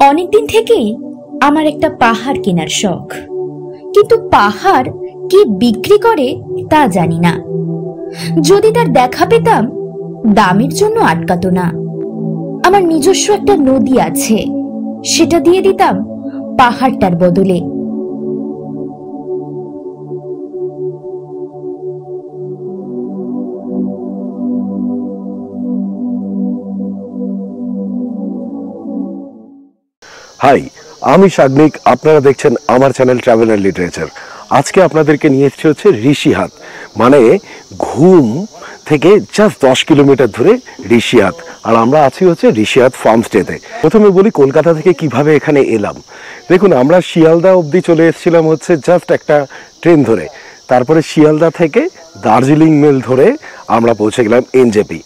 অনেকদিন থেকেই আমার একটা পাহাড় কেনার শখ, কিন্তু পাহাড় কি বিক্রি করে তা জানি না। যদি তার দেখা পেতাম দামের জন্য আটকাতো না। আমার নিজস্ব একটা নদী আছে, সেটা দিয়ে দিতাম পাহাড়টার বদলে। হাই, আমি সাগনিক, আপনারা দেখছেন আমার চ্যানেল ট্রাভেল অ্যান্ড লিটারেচার। আজকে আপনাদেরকে নিয়ে এসেছি হচ্ছে ঋষিহাট, মানে ঘুম থেকে জাস্ট 10 কিলোমিটার ধরে ঋষিহাট। আর আমরা আছি হচ্ছে ঋষিহাট ফার্ম স্টেতে। প্রথমে বলি কলকাতা থেকে কিভাবে এখানে এলাম। দেখুন, আমরা শিয়ালদা অবধি চলে এসেছিলাম হচ্ছে জাস্ট একটা ট্রেন ধরে। তারপরে শিয়ালদা থেকে দার্জিলিং মেল ধরে আমরা পৌঁছে গেলাম এনজেপি।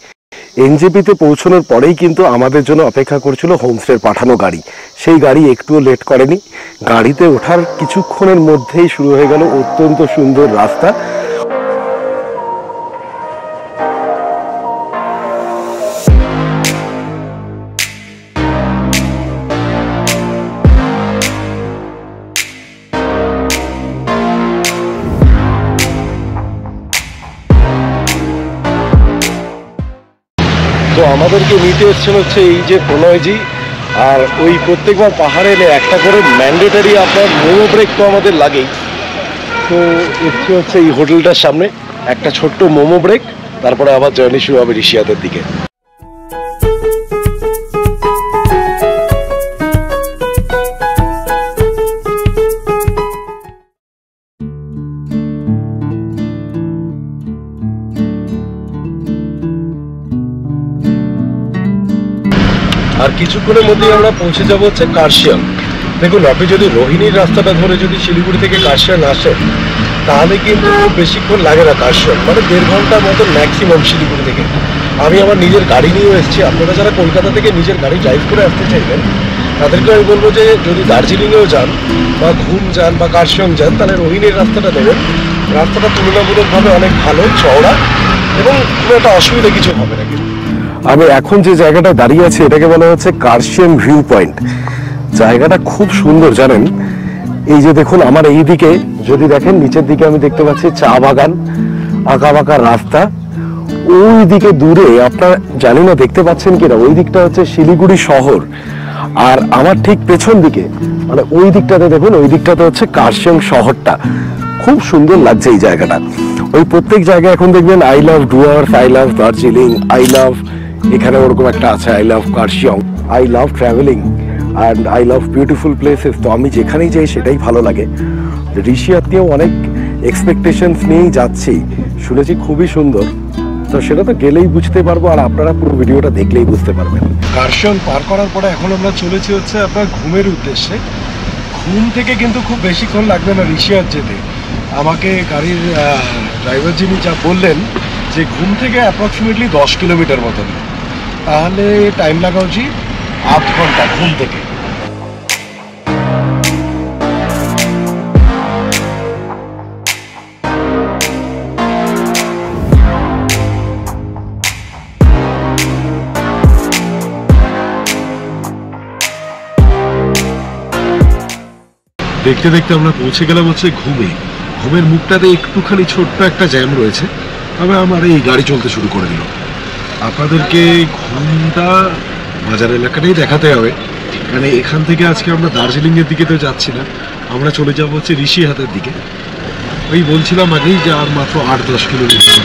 এনজেপিতে পৌঁছানোর পরেই কিন্তু আমাদের জন্য অপেক্ষা করছিল হোমস্টের পাঠানো গাড়ি। সেই গাড়ি একটুও লেট করেনি। গাড়িতে ওঠার কিছুক্ষণের মধ্যেই শুরু হয়ে গেল অত্যন্ত সুন্দর রাস্তা। তো আমাদেরকে নিতে এসছেন হচ্ছে এই যে প্রণয়জি। আর ওই প্রত্যেকবার পাহাড়ে এলে একটা করে ম্যান্ডেটারি আপনার মোমো ব্রেক তো আমাদের লাগেই। তো এসছে হচ্ছে এই হোটেলটার সামনে একটা ছোট্ট মোমো ব্রেক, তারপরে আবার জার্নি শুরু হবে ঋষিহাটের দিকে। আর কিছুক্ষণের মধ্যেই আমরা পৌঁছে যাবো হচ্ছে কার্শিয়াং। দেখুন, আপনি যদি রোহিণীর রাস্তাটা ধরে যদি শিলিগুড়ি থেকে কার্শিয়াং আসেন, তাহলে কিন্তু খুব বেশিক্ষণ লাগে না কার্শিয়াং, মানে 1.5 ঘন্টার মতো ম্যাক্সিমাম শিলিগুড়ি থেকে। আমি আমার নিজের গাড়ি নিয়েও এসেছি। আপনারা যারা কলকাতা থেকে নিজের গাড়ি ড্রাইভ করে আসতে চাইবেন, তাদেরকে আমি বলবো যে যদি দার্জিলিংয়েও যান বা ঘুম যান বা কার্শিয়াং যান, তাহলে রোহিণীর রাস্তাটা নেবেন। রাস্তাটা তুলনামূলকভাবে অনেক ভালো, চওড়া, এবং খুব একটা অসুবিধা কিছু হবে না। কিন্তু আমি এখন যে জায়গাটা দাঁড়িয়ে আছি এটাকে বলা হচ্ছে কার্শিয়াং ভিউ পয়েন্ট। জায়গাটা খুব সুন্দর, জানেন। এই যে দেখুন, আমার এই দিকে যদি দেখেন, নিচের দিকে আমি দেখতে পাচ্ছি চা বাগান, আঁকা বাঁকা রাস্তা। ওই দিকে দূরে আপনার জানি না দেখতে পাচ্ছেন কিনা, ওই দিকটা হচ্ছে শিলিগুড়ি শহর। আর আমার ঠিক পেছন দিকে, মানে ওই দিকটাতে দেখুন, ওই দিকটাতে হচ্ছে কার্শিয়াং শহরটা। খুব সুন্দর লাগছে এই জায়গাটা। ওই প্রত্যেক জায়গায় এখন দেখবেন I love Dooars, I love Darjeeling, I love, এখানে ওরকম একটা আছে I love Kurseong, I love travelling and I love beautiful places. তো আমি যেখানেই যাই সেটাই ভালো লাগে। ঋষিহাটেও অনেক এক্সপেকটেশনস নিয়েই যাচ্ছি, শুনেছি খুবই সুন্দর। তো সেটা তো গেলেই বুঝতে পারবো, আর আপনারা পুরো ভিডিওটা দেখলেই বুঝতে পারবেন। কার্শিয়াং পার করার পরে এখন আমরা চলেছি হচ্ছে আপনার ঘুমের উদ্দেশ্যে। ঘুম থেকে কিন্তু খুব বেশিক্ষণ লাগবে না ঋষিহাট যেতে। আমাকে গাড়ির ড্রাইভার যিনি যা বললেন যে ঘুম থেকে অ্যাপ্রক্সিমেটলি 10 কিলোমিটার মতন, তাহলে টাইম লাগা উচিত 8 ঘন্টা ঘুম থেকে। দেখতে দেখতে আমরা পৌঁছে গেলাম হচ্ছে ঘুমে। ঘুমের মুখটাতে একটুখানি ছোট্ট একটা জ্যাম রয়েছে, তবে আমার এই গাড়ি চলতে শুরু করে দিল। আপনাদেরকে ঘুমটা বাজার এলাকাটাই দেখাতে হবে, মানে এখান থেকে আজকে আমরা দার্জিলিংয়ের দিকে তো যাচ্ছি না, আমরা চলে যাবো হচ্ছে ঋষিহাটের দিকে। ওই বলছিলাম আগেই যে আর মাত্র 8-10 কিলোমিটার।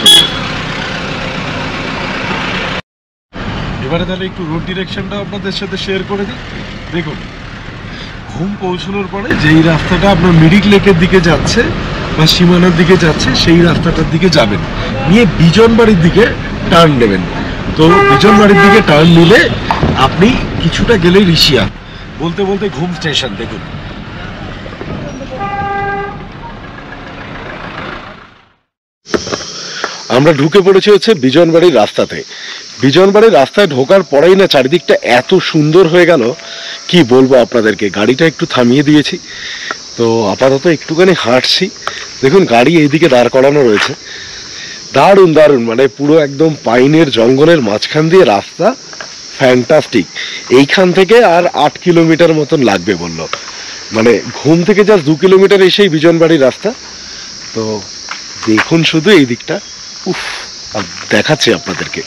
এবারে তাহলে একটু রোড ডিরেকশনটা আপনাদের সাথে শেয়ার করে দিই। দেখুন, ঘুম পৌঁছানোর পরে যেই রাস্তাটা আপনার মিরিক লেকের দিকে যাচ্ছে বা সীমানার দিকে যাচ্ছে, সেই রাস্তাটার দিকে যাবেন, নিয়ে বিজনবাড়ির দিকে টার্ন নেবেন। তো বিজনবাড়ির দিকে টার্ন নিলে আপনি কিছুটা গেলেই ঋষিহাট, বলতে বলতে ঘুম স্টেশন। দেখুন, আমরা ঢুকে পড়েছি হচ্ছে বিজনবাড়ির রাস্তাতে। বিজনবাড়ির রাস্তায় ঢোকার পরেই না চারিদিকটা এত সুন্দর হয়ে গেল, কি বলবো আপনাদেরকে। গাড়িটা একটু থামিয়ে দিয়েছি, তো আপাতত একটুখানি হাঁটছি। দেখুন, গাড়ি এইদিকে দাঁড় করানো রয়েছে। দারুণ দারুণ, মানে পুরো একদম পাইনের জঙ্গলের মাঝখান দিয়ে রাস্তা, ফ্যান্টাস্টিক। এইখান থেকে আর 8 কিলোমিটার মতন লাগবে বললো, মানে ঘুম থেকে জাস্ট 2 কিলোমিটার এসেই বিজনবাড়ির রাস্তা। তো দেখুন শুধু এই দিকটা, উফ, দেখাচ্ছি আপনাদেরকে।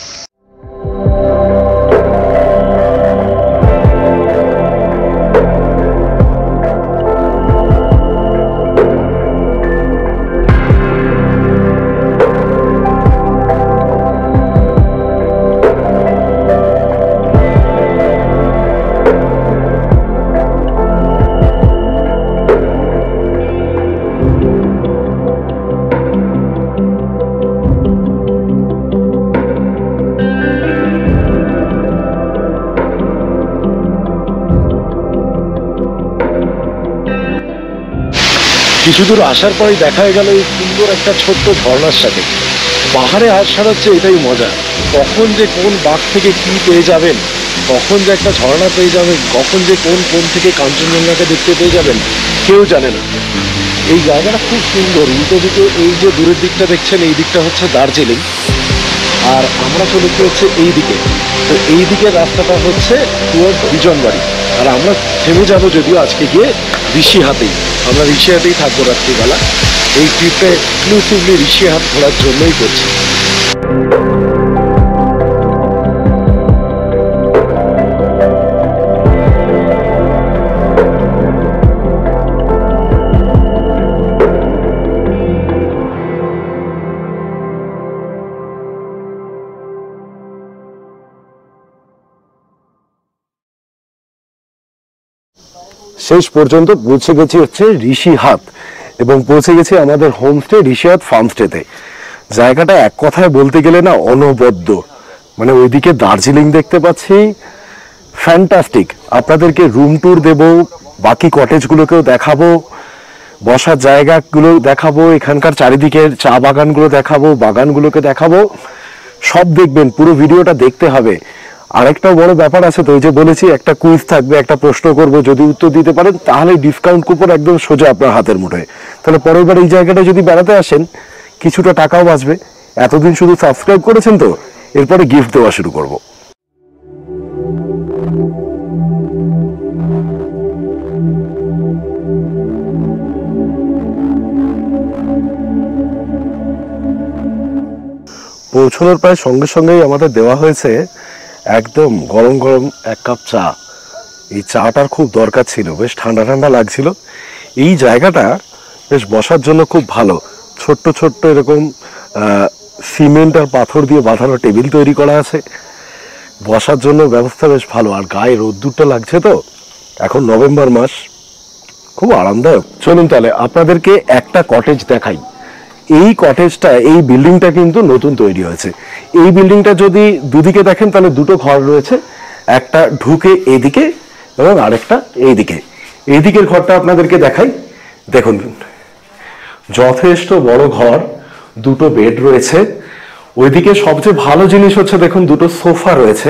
কিছু দূর আসার পরেই দেখা গেল এই সুন্দর একটা ছোট্ট ঝর্ণার সাথে। পাহাড়ে আসার হচ্ছে এটাই মজা, কখন যে কোন বাঘ থেকে কি পেয়ে যাবেন, কখন যে একটা ঝর্ণা পেয়ে যাবেন, কখন যে কোন কোন থেকে কাঞ্চনজঙ্ঘাকে দেখতে পেয়ে যাবেন, কেউ জানে না। এই জায়গাটা খুব সুন্দর। উল্টো দিকে এই যে দূরের দিকটা দেখছেন, এই দিকটা হচ্ছে দার্জিলিং, আর আমরা চলেছি হচ্ছে এই দিকে। তো এই দিকের রাস্তাটা হচ্ছে টুয়ার্ডস বিজনবাড়ি, আর আমরা থেমে যাব যদিও আজকে গিয়ে ঋষিহাটেই। আমরা ঋষিহাটেই থাকবো রাত্রিবেলা। এই ট্রিপটা এক্সক্লুসিভলি ঋষিহাট ঘোরার জন্যই করছি। শেষ পর্যন্ত পৌঁছে গেছি হচ্ছে ঋষিহাট, এবং পৌঁছে গেছি আমাদের হোমস্টে ঋষিহাট ফার্মস্টেতে। জায়গাটা এক কথায় বলতে গেলে না অনবদ্য, মানে ওইদিকে দার্জিলিং দেখতে পাচ্ছি, ফ্যান্টাস্টিক। আপনাদেরকে রুম ট্যুর দেব, বাকি কটেজগুলোকেও দেখাবো, বসার জায়গাগুলো দেখাবো, এখানকার চারিদিকের চা বাগানগুলো দেখাবো, বাগানগুলোকে দেখাবো, সব দেখবেন। পুরো ভিডিওটা দেখতে হবে। আরেকটা বড় ব্যাপার আছে, তো ওই যে বলেছি একটা কুইজ থাকবে, একটা প্রশ্ন করব, যদি উত্তর দিতে পারেন তাহলে ডিসকাউন্ট কুপন একদম সোজা আপনার হাতের মুঠোয়। তাহলে পরের বার এই জায়গাটা যদি বেড়াতে আসেন কিছুটা টাকাও বাঁচবে। এতদিন শুধু সাবস্ক্রাইব করেছেন, তো এরপরে গিফট দেওয়া শুরু করব। পৌঁছানোর প্রায় সঙ্গে সঙ্গেই আমাদের দেওয়া হয়েছে একদম গরম গরম 1 কাপ চা। এই চাটার খুব দরকার ছিল, বেশ ঠান্ডা ঠান্ডা লাগছিল। এই জায়গাটা বেশ বসার জন্য খুব ভালো, ছোট্ট ছোট্ট এরকম সিমেন্ট আর পাথর দিয়ে বাঁধানো টেবিল তৈরি করা আছে, বসার জন্য ব্যবস্থা বেশ ভালো। আর গায়ে রোদ্দুরটা লাগছে, তো এখন নভেম্বর মাস, খুব আরামদায়ক। চলুন তাহলে আপনাদেরকে একটা কটেজ দেখাই। এই কটেজটা, এই বিল্ডিংটা কিন্তু নতুন তৈরি হয়েছে। এই বিল্ডিংটা যদি দুদিকে দেখেন তাহলে দুটো ঘর রয়েছে, একটা ঢুকে এদিকে এবং আরেকটা এইদিকে। এইদিকের ঘরটা আপনাদেরকে দেখাই। দেখুন, যথেষ্ট বড় ঘর, দুটো বেড রয়েছে। ওইদিকে সবচেয়ে ভালো জিনিস হচ্ছে দেখুন, দুটো সোফা রয়েছে,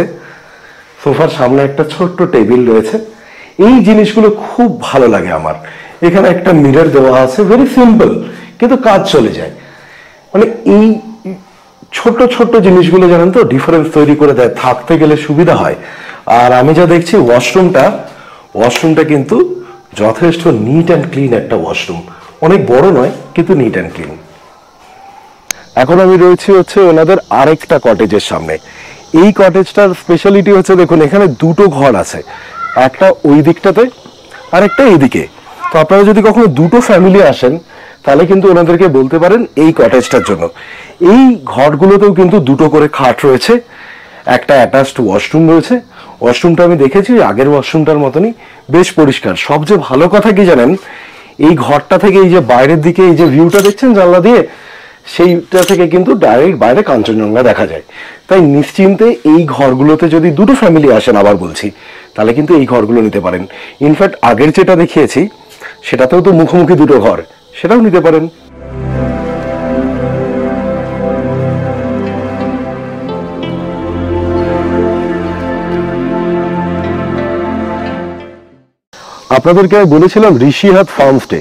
সোফার সামনে একটা ছোট্ট টেবিল রয়েছে। এই জিনিসগুলো খুব ভালো লাগে আমার। এখানে একটা মিরর দেওয়া আছে, ভেরি সিম্পল, কিন্তু কাজ চলে যায়। মানে এই ছোট ছোট জিনিসগুলো জানেন তো ডিফারেন্স তৈরি করে দেয়, থাকতে গেলে সুবিধা হয়। আর আমি যা দেখছি ওয়াশরুমটা কিন্তু যথেষ্ট নিট অ্যান্ড ক্লিন একটা ওয়াশরুম। অনেক বড় নয়, কিন্তু নিট অ্যান্ড ক্লিন। এখন আমি রয়েছি হচ্ছে ওনাদের আরেকটা কটেজের সামনে। এই কটেজটার স্পেশালিটি হচ্ছে দেখুন, এখানে দুটো ঘর আছে, একটা ওই দিকটাতে আর একটা এইদিকে। তো আপনারা যদি কখনো দুটো ফ্যামিলি আসেন তাহলে কিন্তু ওনাদেরকে বলতে পারেন এই কটেজটার জন্য। এই ঘরগুলোতেও কিন্তু দুটো করে খাট রয়েছে, একটা অ্যাটাচড ওয়াশরুম রয়েছে। ওয়াশরুমটা আমি দেখেছি আগের ওয়াশরুমটার মতনই, বেশ পরিষ্কার। সবচেয়ে ভালো কথা কি জানেন, এই ঘরটা থেকে এই যে বাইরের দিকে এই যে ভিউটা দেখছেন জানলা দিয়ে, সেইটা থেকে কিন্তু ডাইরেক্ট বাইরে কাঞ্চনজঙ্ঘা দেখা যায়। তাই নিশ্চিন্তে এই ঘরগুলোতে যদি দুটো ফ্যামিলি আসেন, আবার বলছি, তাহলে কিন্তু এই ঘরগুলো নিতে পারেন। ইনফ্যাক্ট আগের যেটা দেখিয়েছি সেটাতেও তো মুখোমুখি দুটো ঘর, সেটাও নিতে পারেন। আপনাদেরকে বলেছিলাম ঋষিহাট ফার্মস্টে।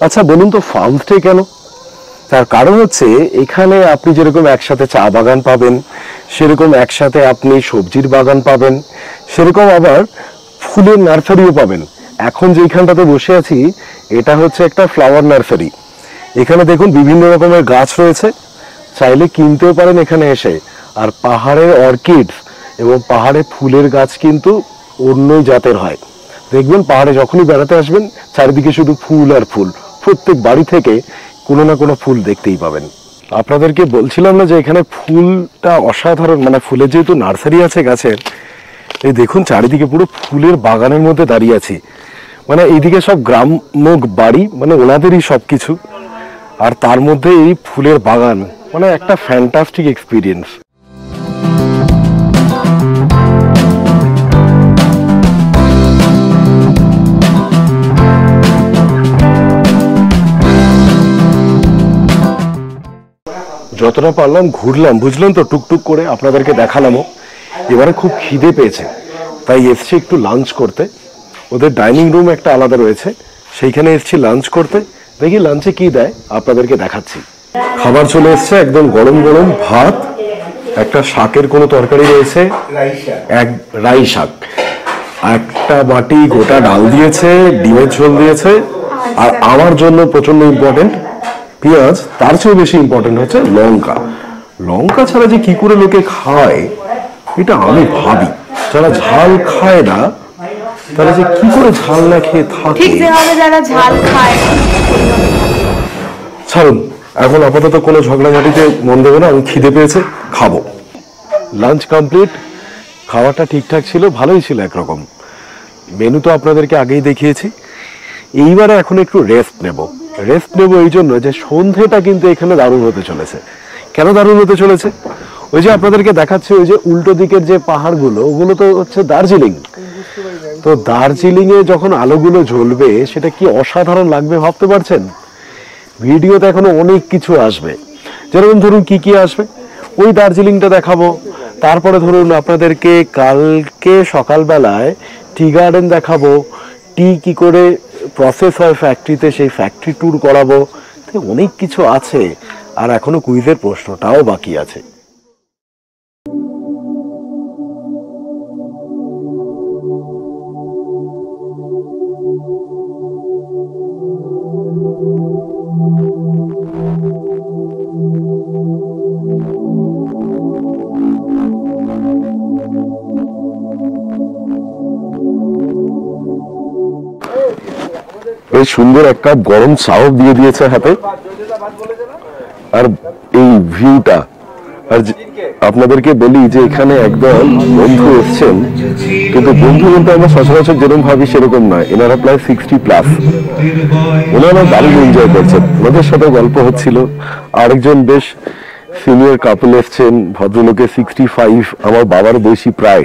আচ্ছা বলুন তো, ফার্মস্টে কেন? তার কারণ হচ্ছে এখানে আপনি যেরকম একসাথে চা বাগান পাবেন, সেরকম একসাথে আপনি সবজির বাগান পাবেন, সেরকম আবার ফুলের নার্সারিও পাবেন। এখন যেখানটাতে বসে আছি এটা হচ্ছে একটা ফ্লাওয়ার নার্সারি। এখানে দেখুন বিভিন্ন রকমের গাছ রয়েছে, চাইলে কিনতেও পারেন এখানে এসে। আর পাহাড়ের অর্কিডস এবং পাহাড়ে ফুলের গাছ কিন্তু অন্য জাতের হয়। দেখবেন পাহাড়ে যখনই বেড়াতে আসবেন চারিদিকে শুধু ফুল আর ফুল, প্রত্যেক বাড়ি থেকে কোনো না কোনো ফুল দেখতেই পাবেন। আপনাদেরকে বলছিলাম না যে এখানে ফুলটা অসাধারণ, মানে ফুলের যেহেতু নার্সারি আছে গাছের, এই দেখুন চারিদিকে পুরো ফুলের বাগানের মধ্যে দাঁড়িয়ে আছি। মানে এইদিকে সব গ্রাম্য বাড়ি, মানে ওনাদেরই সবকিছু, আর তার মধ্যে এই ফুলের বাগান, মানে একটা ফ্যান্টাস্টিক এক্সপিরিয়েন্স। যতটা পারলাম ঘুরলাম, বুঝলেন তো, টুকটুক করে আপনাদেরকে দেখালামও। এবারে খুব খিদে পেয়েছে, তাই এসছি একটু লাঞ্চ করতে। ওদের ডাইনিং রুম একটা আলাদা রয়েছে, সেইখানে এসছি লাঞ্চ করতে। দেখি লাঞ্চে কি দেয়, আপনাদেরকে দেখাচ্ছি। খাবার চলে এসছে, একদম গরম গরম ভাত, একটা শাকের কোনো তরকারি রয়েছে, এক রাই শাক, একটা বাটি গোটা ডাল দিয়েছে, ডিমের ঝোল দিয়েছে, আর আমার জন্য প্রচন্ড ইম্পর্টেন্ট পেঁয়াজ। তার চেয়েও বেশি ইম্পর্টেন্ট হচ্ছে লঙ্কা। লঙ্কা ছাড়া যে কি করে লোকে খায় এটা আমি ভাবি। যারা ঝাল খায় না তারা যে কি করে ঝাল না খেয়ে থাকে। ঠিক যেভাবে যারা ঝাল খায়। ছাড়ুন, এখন আপাতত কোনো ঝগড়াঝাটিতে মন দেবো না, আমি খিদে পেয়েছে, খাবো। লাঞ্চ কমপ্লিট, খাওয়াটা ঠিকঠাক ছিল, ভালোই ছিল একরকম। মেনু তো আপনাদেরকে আগেই দেখিয়েছি। এইবারে এখন একটু রেস্ট নেব এই জন্য যে সন্ধেটা কিন্তু এখানে দারুণ হতে চলেছে। কেন দারুণ হতে চলেছে? ওই যে আপনাদেরকে দেখাচ্ছে, ওই যে উল্টো দিকের যে পাহাড়গুলো, ওগুলো তো হচ্ছে দার্জিলিং। তো দার্জিলিং এ যখন আলোগুলো জ্বলবে সেটা কি অসাধারণ লাগবে ভাবতে পারছেন? ভিডিওতে এখনো অনেক কিছু আসবে, যেরকম ধরুন কি কি আসবে, ওই দার্জিলিংটা দেখাবো। তারপরে ধরুন আপনাদেরকে কালকে সকালবেলায় টি গার্ডেন দেখাবো, টি কি করে প্রসেস হয় ফ্যাক্টরিতে, সেই ফ্যাক্টরি ট্যুর করাবো। অনেক কিছু আছে, আর এখনো কুইজের প্রশ্নটাও বাকি আছে। এই সুন্দর এক কাপ গরম চাও দিয়ে দিয়েছে হাতে, আর এই ভিউটা। আর আপনাদেরকে বলি যে এখানে একদম বন্ধু এসছেন, কিন্তু বন্ধু বলতে আমরা সচরাচর যেরকম ভাবি সেরকম নয়। এনারা প্রায় 60+। ওনারা দারুণ এনজয় করছেন, ওনাদের সাথে গল্প হচ্ছিল। আরেকজন বেশ সিনিয়র কাপল এসছেন, ভদ্রলোকের 65, আমার বাবার বয়সী প্রায়,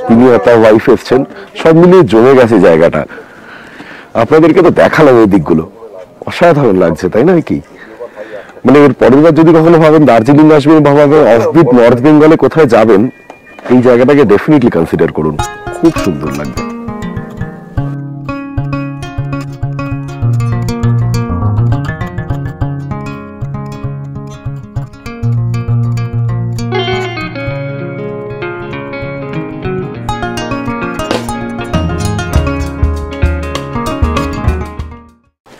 তিনি আর তার ওয়াইফ এসছেন। সব মিলিয়ে জমে গেছে জায়গাটা। আপনাদেরকে তো দেখালাম এই দিকগুলো, অসাধারণ লাগছে, তাই না? কি মানে এর পরের বার যদি কখনো ভাবেন দার্জিলিং আসবেন বা ভাবেন অফবিট নর্থ বেঙ্গলে কোথায় যাবেন, এই জায়গাটাকে ডেফিনেটলি কনসিডার করুন, খুব সুন্দর লাগবে।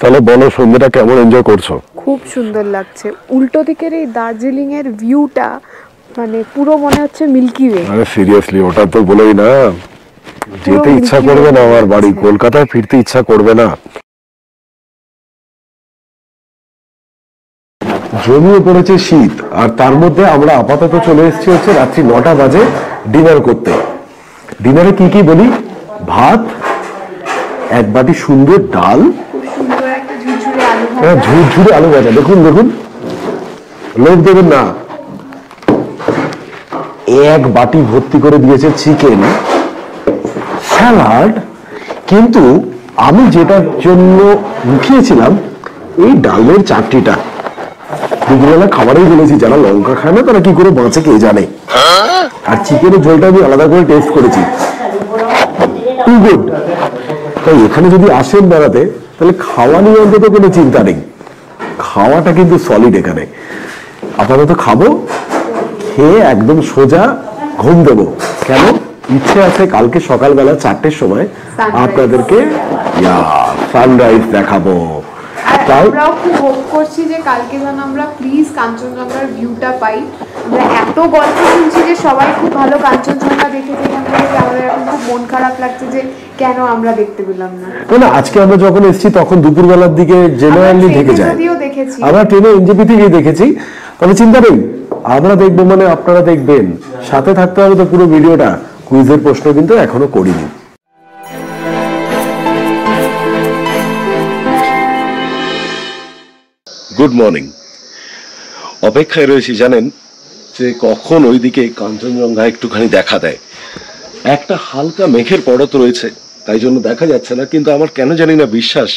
তাহলে বলো, সন্ধ্যাটা কেমন এনজয় করছো? খুব সুন্দর লাগছে। উল্টো দিকের এই দার্জিলিং এর ভিউটা মানে পুরো মনে হচ্ছে মিল্কি ওয়ে। আরে সিরিয়াসলি, ওটা তো বলেই না, যেতে ইচ্ছা করবে না আমার বাড়ি, কলকাতায় ফিরতে ইচ্ছা করবে না। জমিয়ে পড়েছে শীত, আর তার মধ্যে আমরা আপাতত চলে এসেছি হচ্ছে রাত্রি 9টা বাজে ডিনার করতে। ডিনারে কি কি বলি, ভাত, এক বাটি সুন্দর ডাল, ঝুরঝুরে আলু ভাজা। দেখুন দেখুন, লোক দেবেন না, এক বাটি ভর্তি করে দিয়েছে চিকেন, স্যালাড। কিন্তু আমি যেটার জন্য মুখিয়েছিলাম এই ডালের চাটনিটা। দুপুরবেলা খাবারেই বলেছি যারা লঙ্কা খায় না তারা কি করে বাঁচে কে জানে। আর চিকেনের ঝোলটা আমি আলাদা করে টেস্ট করেছি, টু গুড। তাই এখানে যদি আসেন বেড়াতে তাহলে খাওয়া নিয়ে অন্তত কোনো চিন্তা নেই। খাওয়াটা কিন্তু সলিড এখানে। আপাতত খাবো, খেয়ে একদম সোজা ঘুম দেবো। কেন? ইচ্ছে আছে কালকে সকালবেলা 4টের সময় আপনাদেরকে সানরাইজ দেখাবো। আমরাও খুব হোপ করছি যে কালকে যেন আমরা প্লিজ কাঞ্চনজঙ্ঘার ভিউটা পাই। আমরা এত গল্প শুনছি যে সবাই খুব ভালো কাঞ্চনজঙ্ঘা দেখেছে, আমাদের এখন খুব মন খারাপ লাগছে যে কেন আমরা দেখতে পেলাম না। না, আজকে আমরা যখন এসেছি তখন দুপুরবেলার দিকে জেনারেলি ঢেকে যায়। আমরা ট্রেনে এনজেপি থেকেই দেখেছি। তবে চিন্তা নেই, আমরা দেখবো মানে আপনারা দেখবেন, সাথে থাকতে হবে তো পুরো ভিডিওটা। কুইজের প্রশ্ন কিন্তু এখনো করিনি। Good morning. অপেক্ষায় রয়েছি জানেন যে কখন ওইদিকে কাঞ্চনজঙ্ঘা একটুখানি দেখা দেয়। একটা হালকা মেঘের পরত রয়েছে, তাই জন্য দেখা যাচ্ছে না, কিন্তু আমার কেন জানি না বিশ্বাস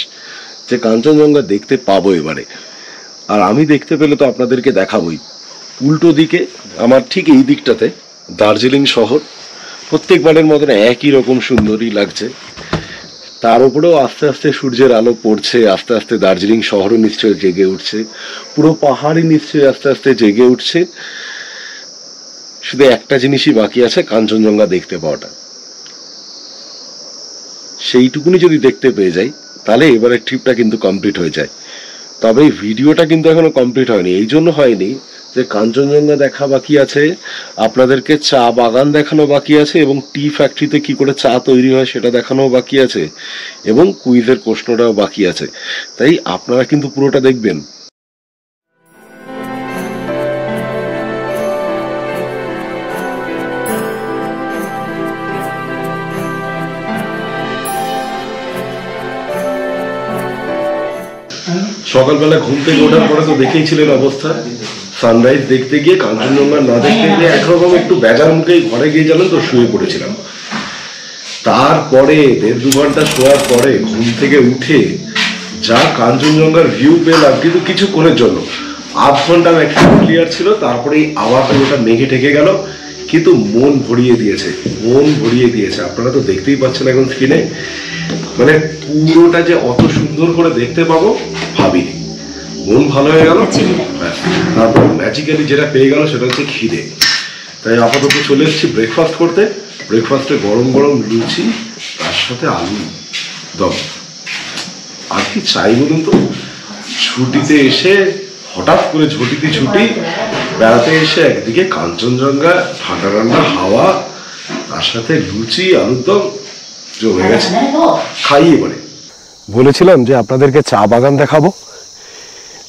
যে কাঞ্চনজঙ্ঘা দেখতে পাবো এবারে। আর আমি দেখতে পেলে তো আপনাদেরকে দেখাবোই। উল্টো দিকে আমার ঠিক এই দিকটাতে দার্জিলিং শহর, প্রত্যেকবারের মতন একই রকম সুন্দরই লাগছে। তার উপরেও আস্তে আস্তে সূর্যের আলো পড়ছে, আস্তে আস্তে দার্জিলিং শহরও নিশ্চয়ই জেগে উঠছে, পুরো পাহাড়ই নিশ্চয়ই আস্তে আস্তে জেগে উঠছে। শুধু একটা জিনিসই বাকি আছে, কাঞ্চনজঙ্ঘা দেখতে পাওয়াটা। সেইটুকুনি যদি দেখতে পেয়ে যাই তাহলে এবারের ট্রিপটা কিন্তু কমপ্লিট হয়ে যায়। তবে এই ভিডিওটা কিন্তু এখনো কমপ্লিট হয়নি। এই জন্য হয়নি যে কাঞ্চনজঙ্ঘা দেখা বাকি আছে, আপনাদেরকে চা বাগান দেখানো বাকি আছে, এবং টি ফ্যাক্টরিতে কি করে চা তৈরি হয় সেটা দেখানো বাকি আছে, এবং কুইজের প্রশ্নটাও বাকি আছে। তাই আপনারা কিন্তু পুরোটা দেখবেন। সকালবেলা ঘুম থেকে ওঠার পরে তো দেখেইছিলেন অবস্থা। সানরাইজ দেখতে গিয়ে, কাঞ্চনজঙ্ঘা না দেখতে গিয়ে একরকম একটু বেজার মুখেই ঘরে গিয়ে জানেন তো শুয়ে পড়েছিলাম। তারপরে 1.5-2 ঘন্টা শোয়ার পরে ঘুম থেকে উঠে যা কাঞ্চনজঙ্ঘার ভিউ পেলাম, কিন্তু কিছুক্ষণের জন্য, 1/2 ঘন্টা ম্যাক্সিমাম ক্লিয়ার ছিল, তারপরেই আবার পুরোটা মেঘে ঢেকে গেল। কিন্তু মন ভরিয়ে দিয়েছে, মন ভরিয়ে দিয়েছে। আপনারা তো দেখতেই পাচ্ছেন এখন স্ক্রিনে, মানে পুরোটা যে অত সুন্দর করে দেখতে পাবো ভাবিনি। মন ভালো হয়ে গেল। তারপর ম্যাজিক্যালি যেটা পেয়ে গেল সেটা হচ্ছে খিদে। তাই আপাতত চলে এসেছি ব্রেকফাস্ট করতে। ব্রেকফাস্টে গরম গরম লুচি, তার সাথে আলু দম। আর কি চাই বলুন তো? ছুটিতে এসে হঠাৎ করে ছুটি বেড়াতে এসে একদিকে কাঞ্চনজঙ্ঘা, ঠান্ডা ঠান্ডা হাওয়া, তার সাথে লুচি আলুর দম জমে গেছে। খাই এবারে। বলেছিলাম যে আপনাদেরকে চা বাগান দেখাবো।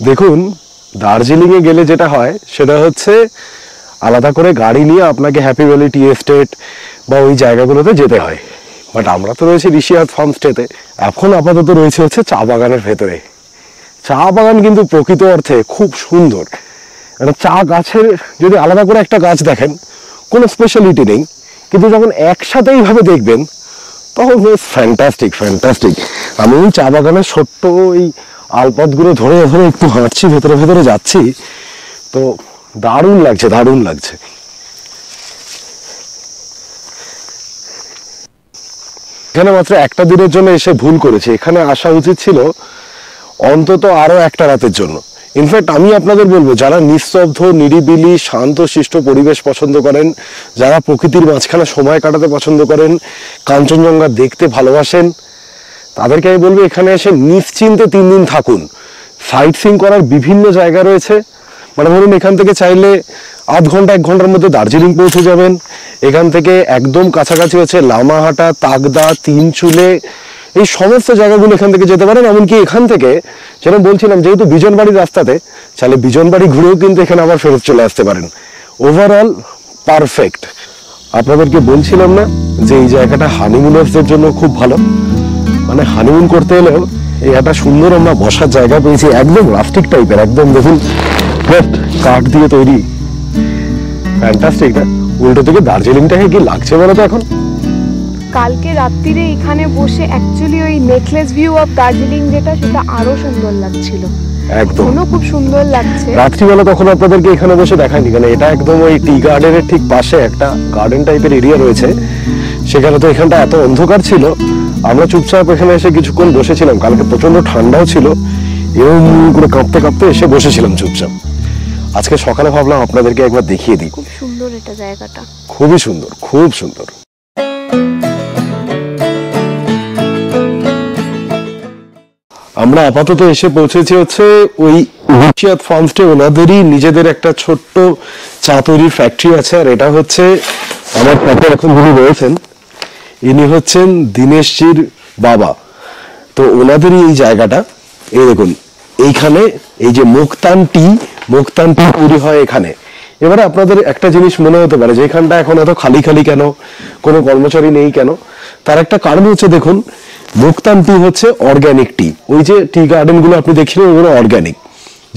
দেখুন, দার্জিলিংয়ে গেলে যেটা হয় সেটা হচ্ছে আলাদা করে গাড়ি নিয়ে আপনাকে হ্যাপি ভ্যালি টি এস্টেট বা ওই জায়গাগুলোতে যেতে হয়। বাট আমরা তো রয়েছি ঋষিহাট ফার্ম স্টেতে। এখন আপাতত রয়েছে হচ্ছে চা বাগানের ভেতরে। চা বাগান কিন্তু প্রকৃত অর্থে খুব সুন্দর। একটা চা গাছের যদি আলাদা করে একটা গাছ দেখেন, কোনো স্পেশালিটি নেই, কিন্তু যখন একসাথে এইভাবে দেখবেন তখন ফ্যান্টাস্টিক। আমি ওই চা বাগানের ছোট্ট ওই আলপথগুলো ধরে একটু হাঁটছি, ভেতরে যাচ্ছি, তো দারুণ লাগছে। এখানে মাত্র একটা দিনের জন্য এসে ভুল করেছি। এখানে আসা উচিত ছিল অন্তত আরো একটা রাতের জন্য। ইনফ্যাক্ট আমি আপনাদের বলবো, যারা নিস্তব্ধ, নিরিবিলি, শান্ত শিষ্ট পরিবেশ পছন্দ করেন, যারা প্রকৃতির মাঝখানে সময় কাটাতে পছন্দ করেন, কাঞ্চনজঙ্ঘা দেখতে ভালোবাসেন, তাদেরকে আমি বলবো এখানে এসে নিশ্চিন্তে 3 দিন থাকুন। সাইট সিইং করার বিভিন্ন জায়গা রয়েছে। মানে ধরুন এখান থেকে চাইলে 1/2 ঘন্টা 1 ঘন্টার মধ্যে দার্জিলিং পৌঁছে যাবেন। এখান থেকে একদম কাছাকাছি হচ্ছে লামাহাটা, তাগদা, তিনচুলে, এই সমস্ত জায়গাগুলো এখান থেকে যেতে পারেন। এমনকি এখান থেকে যেরকম বলছিলাম, যেহেতু বিজনবাড়ির রাস্তাতে, চাইলে বিজনবাড়ি ঘুরেও কিন্তু এখানে আবার ফেরত চলে আসতে পারেন। Overall perfect. আপনাদেরকে বলছিলাম না যে এই জায়গাটা হানিমুনার্সদের জন্য খুব ভালো। মানে হানিমুন করতে এলেও এই একটা সুন্দর আমরা বসার জায়গা পেয়েছি, একদম রাস্টিক টাইপের, একদম দেখুন কাঠ দিয়ে তৈরি। ফ্যান্টাস্টিক না? উল্টো থেকে দার্জিলিংটাকে কি লাগছে বলো তো এখন? কালকে রাত্রিরে এখানে বসে অ্যাকচুয়ালি ওই নেকলেস ভিউ অফ দার্জিলিং যেটা, সেটা আরো সুন্দর লাগছিল। একদম খুব সুন্দর লাগছে। রাত্রিবেলা তখন আপনাদেরকে এখানে বসে দেখায়নি, কারণ এটা একদম ওই টি গার্ডেনের ঠিক পাশে একটা গার্ডেন টাইপের এরিয়া রয়েছে। সেখানে তো এখানটা এত অন্ধকার ছিল, আমরা চুপচাপ এখানে এসে কিছুক্ষণ বসেছিলাম। কালকে প্রচন্ড ঠান্ডাও ছিল, এরকম করে কাঁপতে কাঁপতে এসে বসেছিলাম চুপচাপ। আজকে সকালে ভাবলাম আপনাদেরকে একবার দেখিয়ে দিই। খুব সুন্দর এটা জায়গাটা, খুবই সুন্দর, খুব সুন্দর। আমরা আপাতত এসে পৌঁছেছি হচ্ছে ওই ঋষিয়াত ফার্মস্টে, ওনাদেরই নিজেদের একটা ছোট্ট চা তৈরির ফ্যাক্টরি আছে। আর এটা হচ্ছে আমার পাশে এখন যিনি রয়েছেন, ইনি হচ্ছেন দীনেশজির বাবা। তো ওনাদেরই এই জায়গাটা, এই দেখুন এইখানে এই যে মুক্তান টি তৈরি হয় এখানে। এবারে আপনাদের একটা জিনিস মনে হতে পারে যে এখানটা এখন এত খালি খালি কেন, কোনো কর্মচারী নেই কেন? তার একটা কারণ হচ্ছে, দেখুন মুক্তান টি হচ্ছে অর্গ্যানিক টি। ওই যে টি গার্ডেন গুলো আপনি দেখছিলেন ওগুলো অর্গ্যানিক।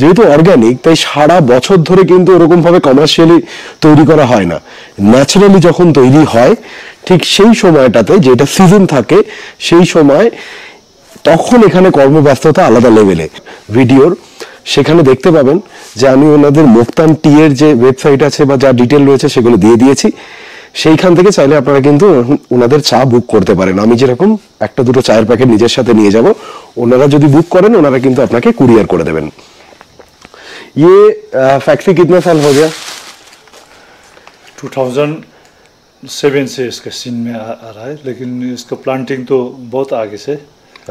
যেহেতু অর্গ্যানিক তাই সারা বছর ধরে কিন্তু ওরকম ভাবে কমার্শিয়ালি তৈরি করা হয় না। ন্যাচারালি যখন তৈরি হয় ঠিক সেই সময়টাতে, যেটা সিজন থাকে সেই সময়, তখন এখানে কর্মব্যস্ততা আলাদা লেভেলে। ভিডিওর সেখানে দেখতে পাবেন যে আমি ওনাদের মুক্তান টি এর যে ওয়েবসাইট আছে বা যা ডিটেল রয়েছে সেগুলো দিয়ে দিয়েছি। সেইখান থেকে চাইলে আপনারা কিন্তু ওনাদের চা বুক করতে পারেন। আমি যেরকম একটা দুটো চায়ের প্যাকেট নিজের সাথে নিয়ে যাব, ওনারা যদি বুক করেন ওনারা কিন্তু আপনাকে কুরিয়ার করে দেবেন। ये फैक्ट्री कितने साल हो गया? 2007 से इसका सीन में आ रहा है, लेकिन इसका प्लांटिंग तो बहुत आगे से,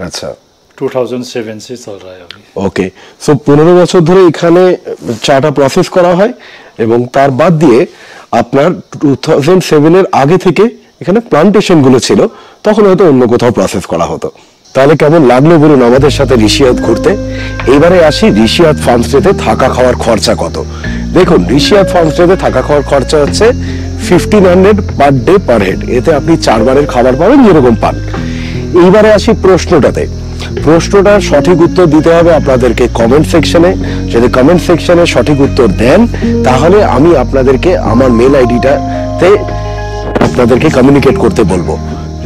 আচ্ছা 2007 से चल रहा है अभी। ওকে, সো 15 বছর ধরে এখানে চাটা প্রসেস করা হয় এবং তার বাদ দিয়ে আপনার 2007 এর আগে থেকে এখানে প্লান্টেশন গুলো ছিল, তখন হয়তো অন্য কোথাও প্রসেস করা হতো। তাহলে কেমন লাগলো বলুন আমাদের সাথে ঋষিয়াত ঘুরতে? এইবারে আসি ঋষিয়াত ফার্মস্টেতে থাকা খাওয়ার খরচা কত। দেখুন ঋষিয়াত ফার্মস্টেতে থাকা খাওয়ার খরচা হচ্ছে 1500 পার ডে পার হেড। এতে আপনি 4 বারের খাবার পাবেন যেরকম পান। এইবারে আসি প্রশ্নটাতে। প্রশ্নটার সঠিক উত্তর দিতে হবে আপনাদেরকে কমেন্ট সেকশনে। যদি কমেন্ট সেকশনে সঠিক উত্তর দেন তাহলে আমি আপনাদেরকে আমার মেল আইডিটাতে আপনাদেরকে কমিউনিকেট করতে বলবো।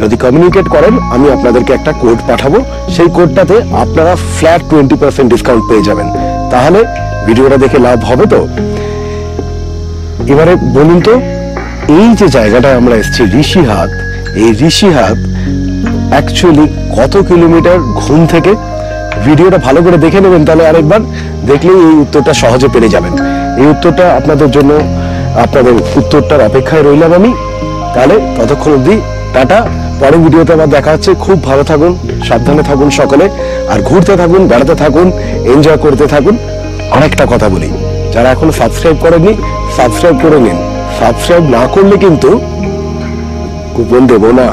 যদি কমিউনিকেট করেন আমি আপনাদেরকে একটা কোড পাঠাবো, সেই কোডটাতে আপনারা ফ্ল্যাট 20% ডিসকাউন্ট পেয়ে যাবেন। তাহলে ভিডিওটা দেখে লাভ হবে তো? এবারে বলুন তো, এই যে জায়গাটায় আমরা এসেছি ঋষিহাট, এই ঋষিহাট অ্যাকচুয়ালি কত কিলোমিটার ঘুম থেকে? ভিডিওটা ভালো করে দেখে নেবেন, তাহলে আরেকবার দেখলেই এই উত্তরটা সহজে পেরে যাবেন। এই উত্তরটা আপনাদের জন্য, আপনাদের উত্তরটার অপেক্ষায় রইলাম আমি। তাহলে ততক্ষণ অবধি টাটা, পরের ভিডিওতে আবার দেখা হচ্ছে। খুব ভালো থাকুন, সাবধানে থাকুন সকলে, আর ঘুরতে থাকুন, বেড়াতে থাকুন, এনজয় করতে থাকুন। আরেকটা কথা বলি, যারা এখনো সাবস্ক্রাইব করেননি সাবস্ক্রাইব করে নিন। সাবস্ক্রাইব না করলে কিন্তু কুপন দেবো না।